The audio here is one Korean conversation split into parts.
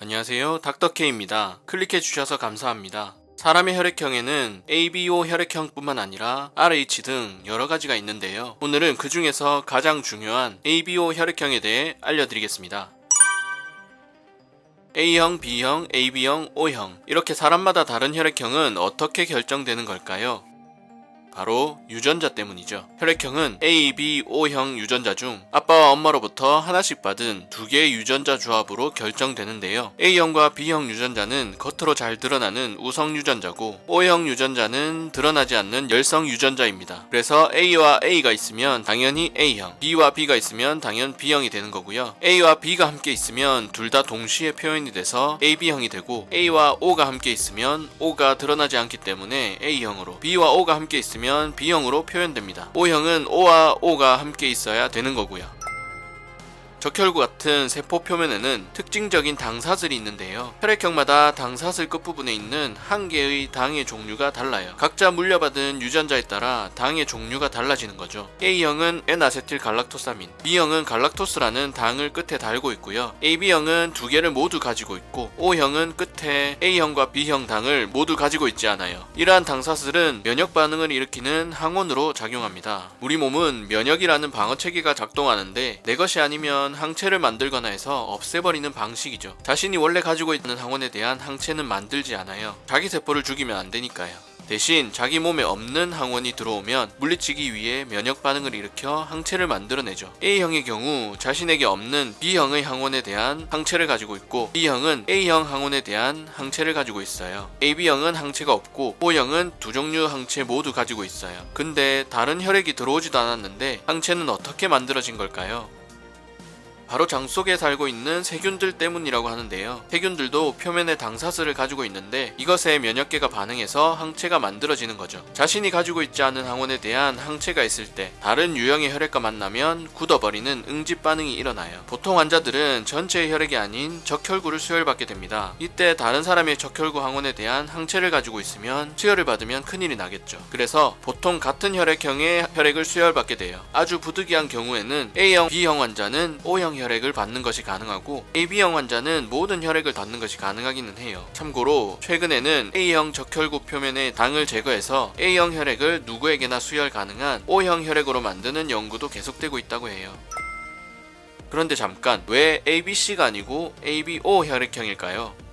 안녕하세요. 닥터케입니다. 클릭해주셔서 감사합니다. 사람의 혈액형에는 ABO 혈액형뿐만 아니라 RH 등 여러가지가 있는데요. 오늘은 그 중에서 가장 중요한 ABO 혈액형에 대해 알려드리겠습니다. A형, B형, AB형, O형 이렇게 사람마다 다른 혈액형은 어떻게 결정되는 걸까요? 바로 유전자 때문이죠. 혈액형은 A, B, O형 유전자 중 아빠와 엄마로부터 하나씩 받은 두 개의 유전자 조합으로 결정되는데요. A형과 B형 유전자는 겉으로 잘 드러나는 우성 유전자고 O형 유전자는 드러나지 않는 열성 유전자입니다. 그래서 A와 A가 있으면 당연히 A형, B와 B가 있으면 당연 B형이 되는 거고요. A와 B가 함께 있으면 둘 다 동시에 표현이 돼서 AB형이 되고 A와 O가 함께 있으면 O가 드러나지 않기 때문에 A형으로, B와 O가 함께 있으면 B형으로 표현됩니다. O형은 O와 O가 함께 있어야 되는 거고요. 적혈구 같은 세포 표면에는 특징적인 당사슬이 있는데요. 혈액형마다 당사슬 끝부분에 있는 한 개의 당의 종류가 달라요. 각자 물려받은 유전자에 따라 당의 종류가 달라지는 거죠. A형은 N아세틸 갈락토사민, B형은 갈락토스라는 당을 끝에 달고 있고요. AB형은 두 개를 모두 가지고 있고 O형은 끝에 A형과 B형 당을 모두 가지고 있지 않아요. 이러한 당사슬은 면역 반응을 일으키는 항원으로 작용합니다. 우리 몸은 면역이라는 방어 체계가 작동하는데 내 것이 아니면 항체를 만들거나 해서 없애버리는 방식이죠. 자신이 원래 가지고 있는 항원에 대한 항체는 만들지 않아요. 자기 세포를 죽이면 안 되니까요. 대신 자기 몸에 없는 항원이 들어오면 물리치기 위해 면역 반응을 일으켜 항체를 만들어내죠. A형의 경우 자신에게 없는 B형의 항원에 대한 항체를 가지고 있고 B형은 A형 항원에 대한 항체를 가지고 있어요. AB형은 항체가 없고 O형은 두 종류 항체 모두 가지고 있어요. 근데 다른 혈액이 들어오지도 않았는데 항체는 어떻게 만들어진 걸까요? 바로 장 속에 살고 있는 세균들 때문이라고 하는데요. 세균들도 표면에 당사슬을 가지고 있는데 이것에 면역계가 반응해서 항체가 만들어지는 거죠. 자신이 가지고 있지 않은 항원에 대한 항체가 있을 때 다른 유형의 혈액과 만나면 굳어버리는 응집 반응이 일어나요. 보통 환자들은 전체의 혈액이 아닌 적혈구를 수혈받게 됩니다. 이때 다른 사람의 적혈구 항원에 대한 항체를 가지고 있으면 수혈을 받으면 큰일이 나겠죠. 그래서 보통 같은 혈액형의 혈액을 수혈받게 돼요. 아주 부득이한 경우에는 A형, B형 환자는 O형 혈액을 받는 것이 가능하고 AB형 환자는 모든 혈액을 받는 것이 가능하기는 해요. 참고로 최근에는 A형 적혈구 표면의 당을 제거해서 A형 혈액을 누구에게나 수혈 가능한 O형 혈액으로 만드는 연구도 계속되고 있다고 해요. 그런데 잠깐, 왜 ABC가 아니고 ABO 혈액형일까요?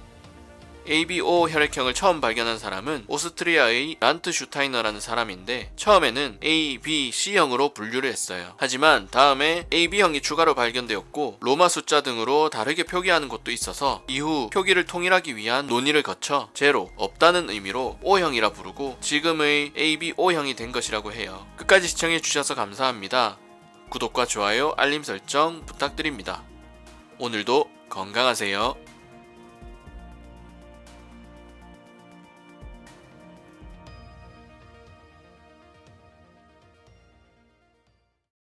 ABO 혈액형을 처음 발견한 사람은 오스트리아의 란트슈타이너라는 사람인데 처음에는 A, B, C형으로 분류를 했어요. 하지만 다음에 AB형이 추가로 발견되었고 로마 숫자 등으로 다르게 표기하는 곳도 있어서 이후 표기를 통일하기 위한 논의를 거쳐 제로, 없다는 의미로 O형이라 부르고 지금의 ABO형이 된 것이라고 해요. 끝까지 시청해주셔서 감사합니다. 구독과 좋아요, 알림 설정 부탁드립니다. 오늘도 건강하세요.